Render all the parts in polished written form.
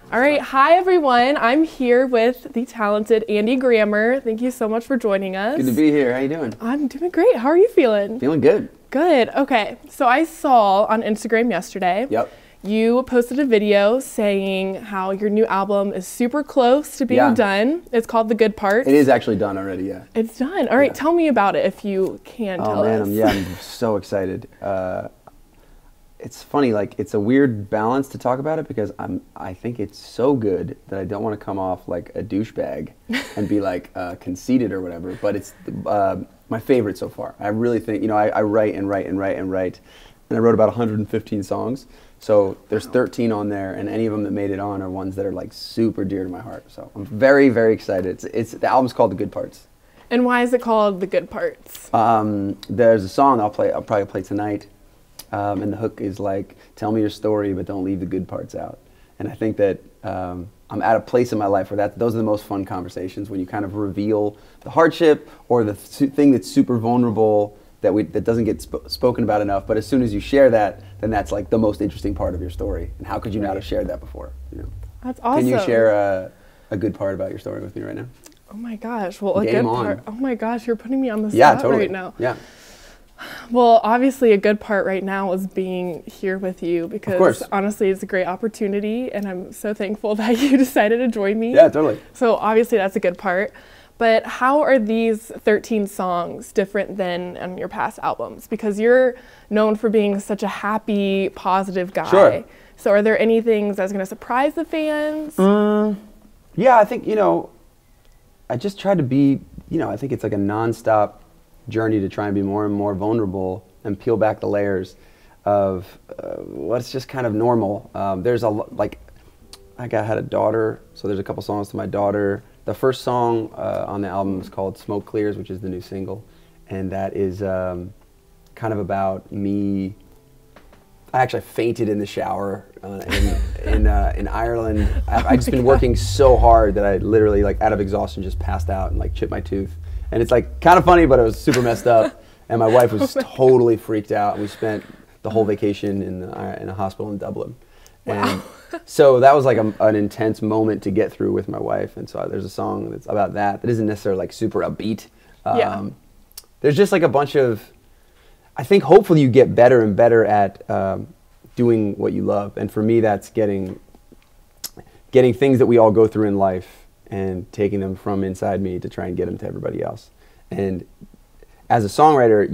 All right, hi everyone. I'm here with the talented Andy Grammer. Thank you so much for joining us. Good to be here. How you doing? I'm doing great. How are you feeling? Feeling good. Good. Okay. So I saw on Instagram yesterday. Yep. You posted a video saying how your new album is super close to being done. It's called The Good Parts. It is actually done already, yeah. It's done. All right, tell me about it if you can tell us. I'm so excited. It's funny, like it's a weird balance to talk about it because I think it's so good that I don't want to come off like a douchebag and be like conceited or whatever. But it's my favorite so far. I really think, I write and write and write and write, and I wrote about 115 songs. So there's 13 on there, and any of them that made it on are ones that are like super dear to my heart. So I'm very, very excited. The album's called The Good Parts. And why is it called The Good Parts? There's a song I'll probably play tonight. And the hook is like, tell me your story, but don't leave the good parts out. And I think that I'm at a place in my life where those are the most fun conversations, when you kind of reveal the hardship or the thing that's super vulnerable that doesn't get spoken about enough. But as soon as you share that, then that's like the most interesting part of your story. And how could you not have shared that before? That's awesome. Can you share a good part about your story with me right now? Oh my gosh. Well, a good part. Oh my gosh, you're putting me on the spot totally. Right now. Yeah. Well, obviously a good part right now is being here with you because honestly it's a great opportunity and I'm so thankful that you decided to join me. Yeah, totally. So obviously that's a good part. But how are these 13 songs different than on your past albums? Because you're known for being such a happy, positive guy. Sure. So are there any things that's going to surprise the fans? Yeah, I think, I just tried to be, I think it's like a nonstop journey to try and be more and more vulnerable and peel back the layers of what's just kind of normal. There's I had a daughter, so there's a couple songs to my daughter. The first song on the album is called Smoke Clears, which is the new single, and that is kind of about me. I actually fainted in the shower in Ireland. I've just been working so hard that I literally, like, out of exhaustion, just passed out and like chipped my tooth. And it's like kind of funny, but it was super messed up. And my wife was totally freaked out. And we spent the whole vacation in a hospital in Dublin. And so that was like an intense moment to get through with my wife. And so there's a song that's about that isn't necessarily like super upbeat. There's just like a bunch of, I think hopefully you get better and better at doing what you love. And for me, that's getting things that we all go through in life and taking them from inside me to try and get them to everybody else. And as a songwriter,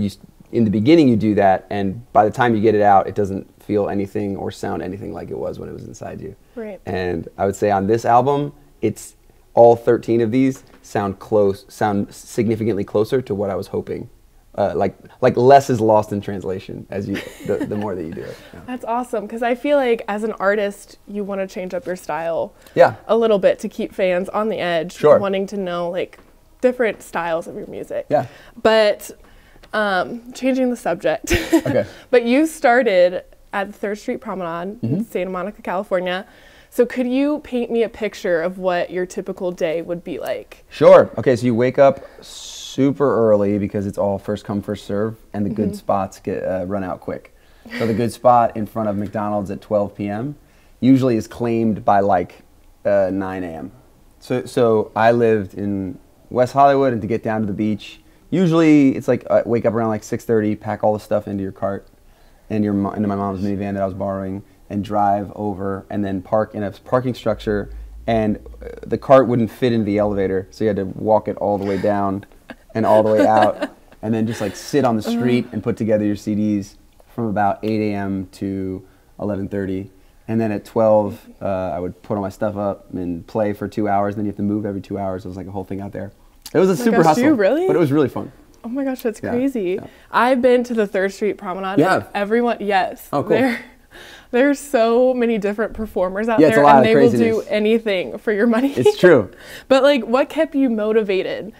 in the beginning you do that, and by the time you get it out, it doesn't feel anything or sound anything like it was when it was inside you. Right. And I would say on this album, it's all 13 of these sound significantly closer to what I was hoping. Like less is lost in translation as the more that you do it. Yeah. That's awesome, because I feel like as an artist you want to change up your style a little bit to keep fans on the edge, wanting to know like different styles of your music. Yeah. But changing the subject. Okay. But you started at the 3rd Street Promenade in Santa Monica, California. So could you paint me a picture of what your typical day would be like? Sure. Okay, so you wake up super early because it's all first come, first serve, and the good spots get run out quick. So the good spot in front of McDonald's at 12 p.m. usually is claimed by like 9 a.m. So I lived in West Hollywood, and to get down to the beach, usually it's like wake up around like 6:30, pack all the stuff into your cart and into my mom's minivan that I was borrowing, and drive over and then park in a parking structure, and the cart wouldn't fit into the elevator, so you had to walk it all the way down and all the way out, and then just like sit on the street and put together your CDs from about 8 a.m. to 11:30. And then at 12, I would put all my stuff up and play for 2 hours, and then you have to move every 2 hours. It was like a whole thing out there. It was a super hustle, really? But it was really fun. Oh my gosh, that's crazy. Yeah. I've been to the 3rd Street Promenade. Yeah. Everyone, yes. Oh, cool. There's so many different performers out there, and they will do anything for your money. It's true. But like, what kept you motivated?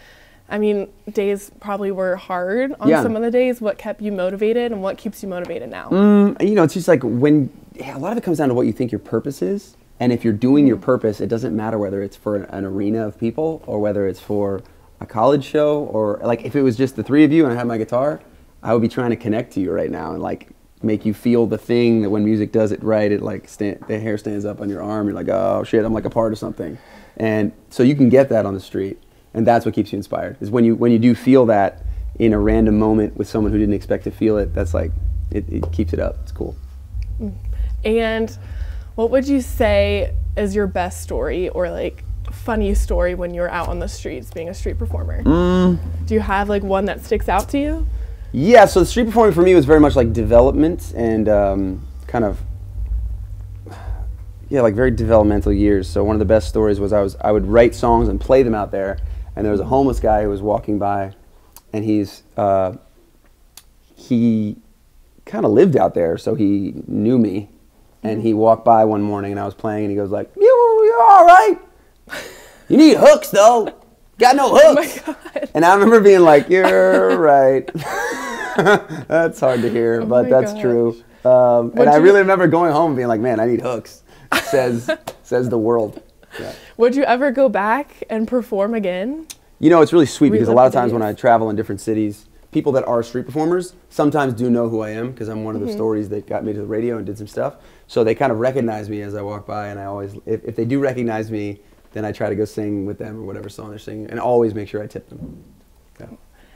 I mean, days probably were hard on some of the days. What kept you motivated, and what keeps you motivated now? It's just like a lot of it comes down to what you think your purpose is. And if you're doing your purpose, it doesn't matter whether it's for an arena of people or whether it's for a college show, or like if it was just the three of you and I had my guitar, I would be trying to connect to you right now and like make you feel the thing that when music does it right, it like the hair stands up on your arm. You're like, oh shit, I'm like a part of something. And so you can get that on the street, and that's what keeps you inspired. Is when you do feel that in a random moment with someone who didn't expect to feel it. That's like it keeps it up. It's cool. And what would you say is your best story or like funny story when you're out on the streets being a street performer? Do you have like one that sticks out to you? Yeah, so the street performing for me was very much like development and kind of, yeah, like very developmental years. So one of the best stories was I would write songs and play them out there, and there was a homeless guy who was walking by, and he kind of lived out there, so he knew me, and he walked by one morning and I was playing, and he goes like, you're all right. You need hooks though. Got no hooks. Oh my God. And I remember being like, you're right. That's hard to hear, but that's true. And I really remember going home and being like, man, I need hooks, says the world. Yeah. Would you ever go back and perform again? You know, it's really sweet because a lot of times when I travel in different cities, people that are street performers sometimes do know who I am because I'm one of the stories that got me to the radio and did some stuff. So they kind of recognize me as I walk by, and I always, if they do recognize me, then I try to go sing with them or whatever song they're singing, and always make sure I tip them. Yeah.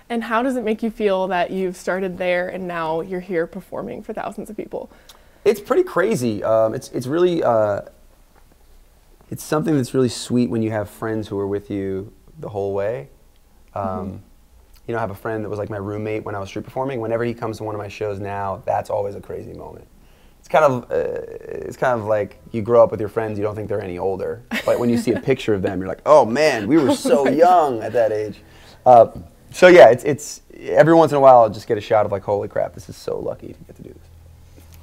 And how does it make you feel that you've started there and now you're here performing for thousands of people? It's pretty crazy. It's really, it's something that's really sweet when you have friends who are with you the whole way. You know, I have a friend that was like my roommate when I was street performing. Whenever he comes to one of my shows now, that's always a crazy moment. It's kind of like you grow up with your friends, you don't think they're any older. But when you see a picture of them, you're like, oh man, we were so young at that age. So yeah, it's every once in a while I'll just get a shot of like, holy crap, this is so lucky to get to do this.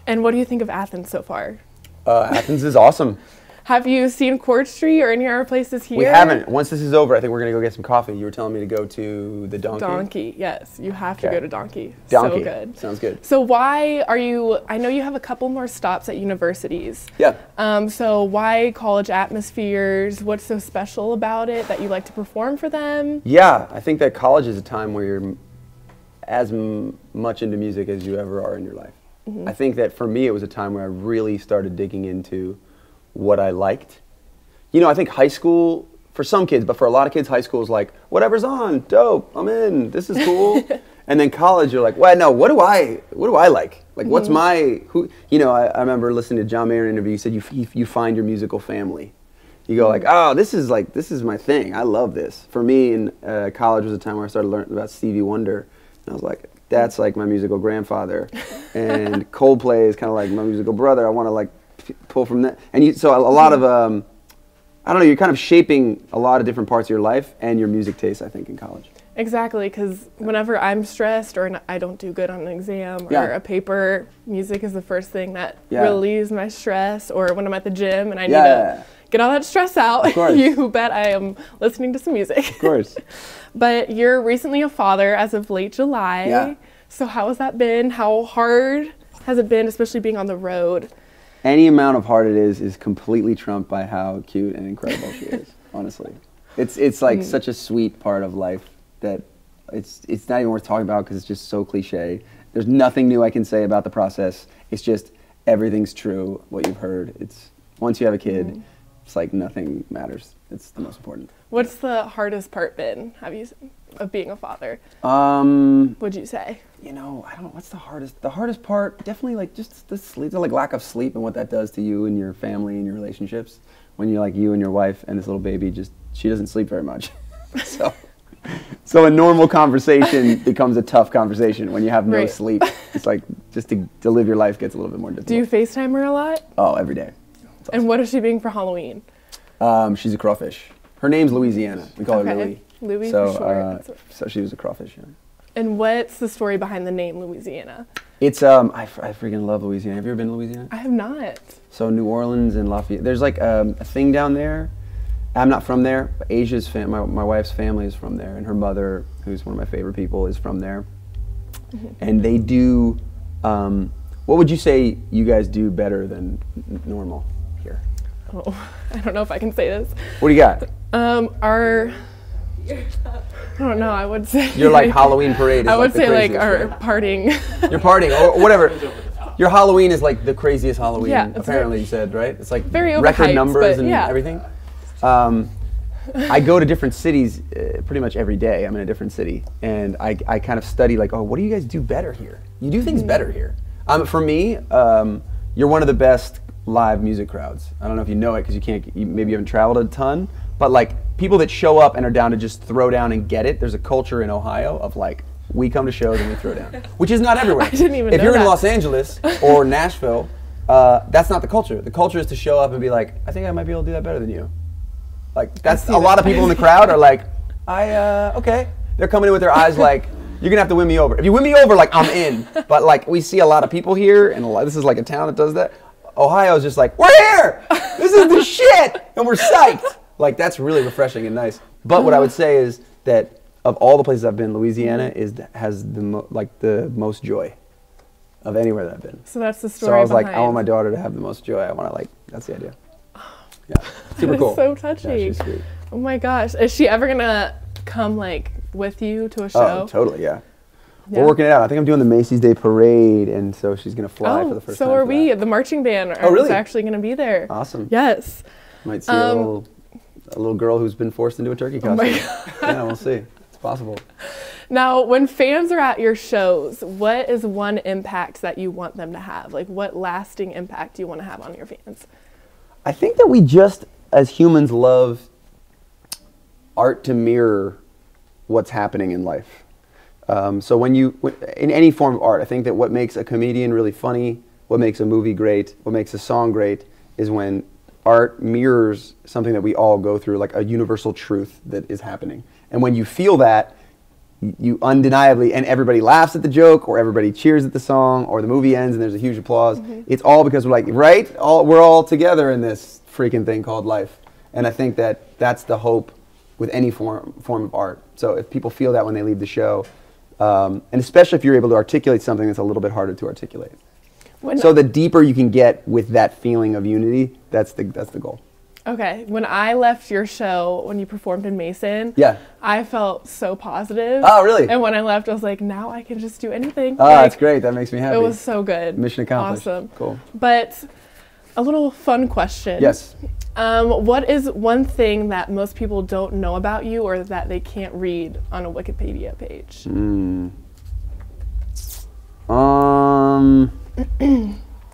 And what do you think of Athens so far? Athens is awesome. Have you seen Court Street or any other places here? We haven't. Once this is over, I think we're going to go get some coffee. You were telling me to go to the Donkey. Donkey, yes. You have to go to Donkey. Donkey. So good. Sounds good. So why are you, I know you have a couple more stops at universities. Yeah. So why college atmospheres? What's so special about it that you like to perform for them? Yeah, I think that college is a time where you're as much into music as you ever are in your life. I think that for me, it was a time where I really started digging into what I liked. You know, I think high school, for some kids, but for a lot of kids, high school is like, whatever's on, dope, I'm in, this is cool. And then college, you're like, well, no, what do I like? Like, what's my, you know, I remember listening to John Mayer in an interview, he said, you find your musical family. You go like, oh, this is my thing, I love this. For me, in college was a time where I started learning about Stevie Wonder, and I was like, that's like my musical grandfather. And Coldplay is kind of like my musical brother, I want to like, pull from that, and so a lot of I don't know, you're kind of shaping a lot of different parts of your life and your music taste, I think, in college. Exactly, because whenever I'm stressed or I don't do good on an exam or a paper, music is the first thing that relieves my stress. Or when I'm at the gym and I need to get all that stress out, you bet I am listening to some music. Of course. But you're recently a father as of late July. Yeah. So how has that been? How hard has it been, especially being on the road? Any amount of hard it is completely trumped by how cute and incredible she is, honestly. It's like such a sweet part of life that it's not even worth talking about because it's just so cliche. There's nothing new I can say about the process. It's just everything's true, what you've heard. It's once you have a kid, it's like nothing matters. It's the most important. What's the hardest part been of being a father? Would you say? You know, I don't know, what's the hardest? The hardest part, definitely like just the sleep, the like lack of sleep and what that does to you and your family and your relationships. When you're like you and your wife and this little baby, she doesn't sleep very much. So a normal conversation becomes a tough conversation when you have no sleep. It's like just to live your life gets a little bit more difficult. Do you FaceTime her a lot? Oh, every day. Awesome. And what is she being for Halloween? She's a crawfish. Her name's Louisiana. We call her Louie. Louie for short. So she was a crawfish, yeah. And what's the story behind the name Louisiana? It's I freaking love Louisiana. Have you ever been to Louisiana? I have not. So New Orleans and Lafayette. There's like a thing down there. I'm not from there, but Asia's my wife's family is from there, and her mother, who's one of my favorite people, is from there. And they do. What would you say you guys do better than normal here? Oh, I don't know if I can say this. What do you got? I don't know, I would say. You're like Halloween parade. I would say like our partying. You're partying or whatever. Your Halloween is like the craziest Halloween. Yeah, apparently you said, right? It's like very record overhyped, numbers and yeah. everything. I go to different cities pretty much every day. I'm in a different city, and I kind of study like, oh, what do you guys do better here? You do things better here. For me, you're one of the best live music crowds. I don't know if you know it because maybe you haven't traveled a ton, but like people that show up and are down to just throw down and get it. There's a culture in Ohio of like, we come to shows and we throw down, which is not everywhere. I didn't even know If you're that. in Los Angeles or Nashville, that's not the culture. The culture is to show up and be like, I think I might be able to do that better than you. Like that's a lot of people in the crowd are like, okay. They're coming in with their eyes like, you're gonna have to win me over. If you win me over, like I'm in. But like we see a lot of people here, and this is like a town that does that. Ohio's just like, we're here. This is the shit, and we're psyched. Like that's really refreshing and nice. But what I would say is that of all the places I've been, Louisiana has the most joy of anywhere that I've been. So that's the story. So I was like, behind. I want my daughter to have the most joy. I want to that's the idea. Yeah, super cool. So touching. Yeah, she's sweet. Oh my gosh, is she ever gonna come like with you to a show? Oh, totally, yeah. We're working it out. I think I'm doing the Macy's Day Parade, and so she's gonna fly for the first time. So are we. The marching band is actually gonna be there. Awesome. Yes. Might see a little girl who's been forced into a turkey costume. Yeah, we'll see. It's possible. Now, when fans are at your shows, what is one impact that you want them to have? Like, what lasting impact do you want to have on your fans? I think that we just, as humans, love art to mirror what's happening in life. So in any form of art, I think that what makes a comedian really funny, what makes a movie great, what makes a song great, is when art mirrors something that we all go through, like a universal truth that is happening. And when you feel that, you undeniably, and everybody laughs at the joke, or everybody cheers at the song, or the movie ends and there's a huge applause. It's all because we're like, right? We're all together in this freaking thing called life. And I think that that's the hope with any form of art. So if people feel that when they leave the show, and especially if you're able to articulate something that's a little bit harder to articulate. So the deeper you can get with that feeling of unity, that's the goal. Okay, when I left your show, when you performed in Mason, I felt so positive. Oh, really? And when I left, I was like, now I can just do anything. Oh, that's great. That makes me happy. It was so good. Mission accomplished. Awesome. Cool. But a little fun question. Yes. What is one thing that most people don't know about you or that they can't read on a Wikipedia page?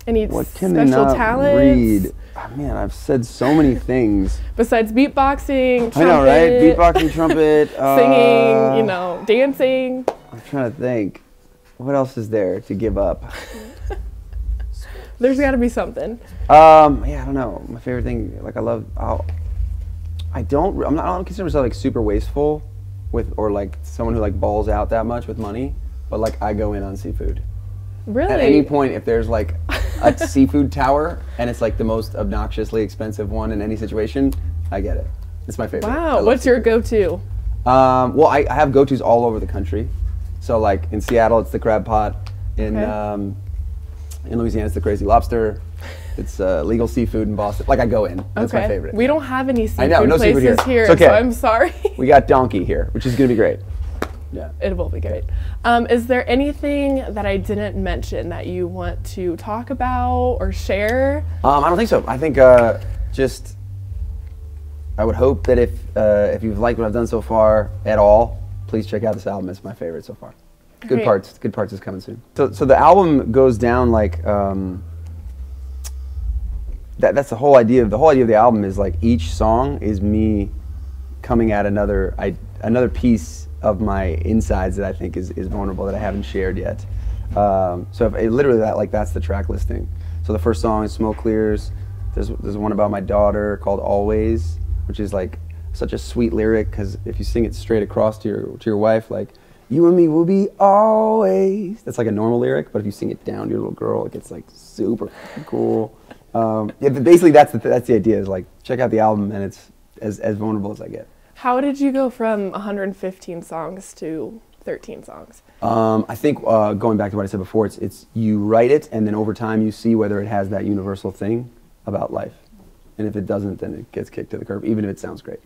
Any what can special they not talents? read? Oh, man, I've said so many things. Besides beatboxing, trumpet, I know, right? Beatboxing, trumpet, singing, dancing. I'm trying to think. What else is there to give up? There's got to be something. Yeah, I don't know. My favorite thing, like I don't consider myself like super wasteful or like someone who like balls out that much with money, but like I go in on seafood. Really? At any point, if there's like a seafood tower and it's like the most obnoxiously expensive one in any situation, I get it. It's my favorite. Wow. What's your go-to? Well, I have go-tos all over the country. So like in Seattle, it's the crab pot. In Louisiana, it's the crazy lobster. It's legal seafood in Boston. Like I go in. That's my favorite. We don't have any seafood no places seafood here, it's okay. so I'm sorry. We got donkey here, which is gonna be great. Yeah. It will be great. Is there anything that I didn't mention that you want to talk about or share? I don't think so. I think I would hope that if you've liked what I've done so far at all, please check out this album. It's my favorite so far. Good parts is coming soon. So the album goes down like that's the whole idea. The whole idea of the album is like each song is me coming at another piece of my insides that I think is vulnerable that I haven't shared yet. So literally that's the track listing. So the first song is Smoke Clears. There's one about my daughter called Always, which is like such a sweet lyric because if you sing it straight across to your wife, like you and me will be always. That's like a normal lyric, but if you sing it down to your little girl, it gets like super cool. Basically that's the idea. Is like check out the album and it's as vulnerable as I get. How did you go from 115 songs to 13 songs? I think going back to what I said before, it's you write it and then over time you see whether it has that universal thing about life, and if it doesn't, then it gets kicked to the curb, even if it sounds great.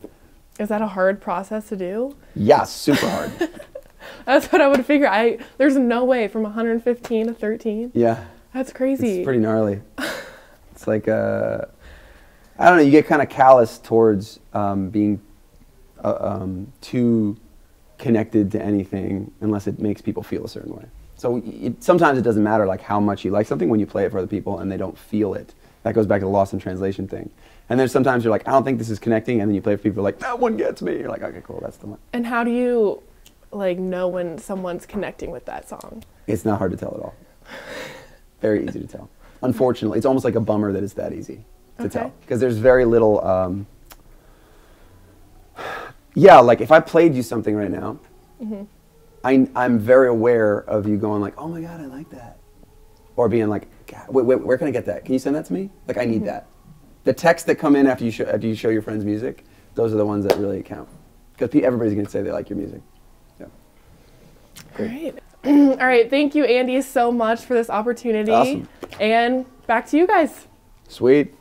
Is that a hard process to do? Yeah, super hard. That's what I would figure. There's no way from 115 to 13. Yeah. That's crazy. It's pretty gnarly. It's like, I don't know, you get kind of callous towards being too connected to anything unless it makes people feel a certain way. So sometimes it doesn't matter like how much you like something when you play it for other people and they don't feel it. That goes back to the lost in translation thing. And then sometimes you're like, I don't think this is connecting, and then you play for people like, that one gets me. You're like, okay, cool, that's the one. And how do you like know when someone's connecting with that song? It's not hard to tell at all. Very easy to tell. Unfortunately, it's almost like a bummer that it's that easy to tell. Because there's very little, yeah, like if I played you something right now, I'm very aware of you going like, oh my God, I like that. Or being like, God, wait, where can I get that? Can you send that to me? Like, I need that. The texts that come in after you show your friends music, those are the ones that really count. Because everybody's going to say they like your music. Yeah. Great. All right. Thank you, Andy, so much for this opportunity. Awesome. And back to you guys. Sweet.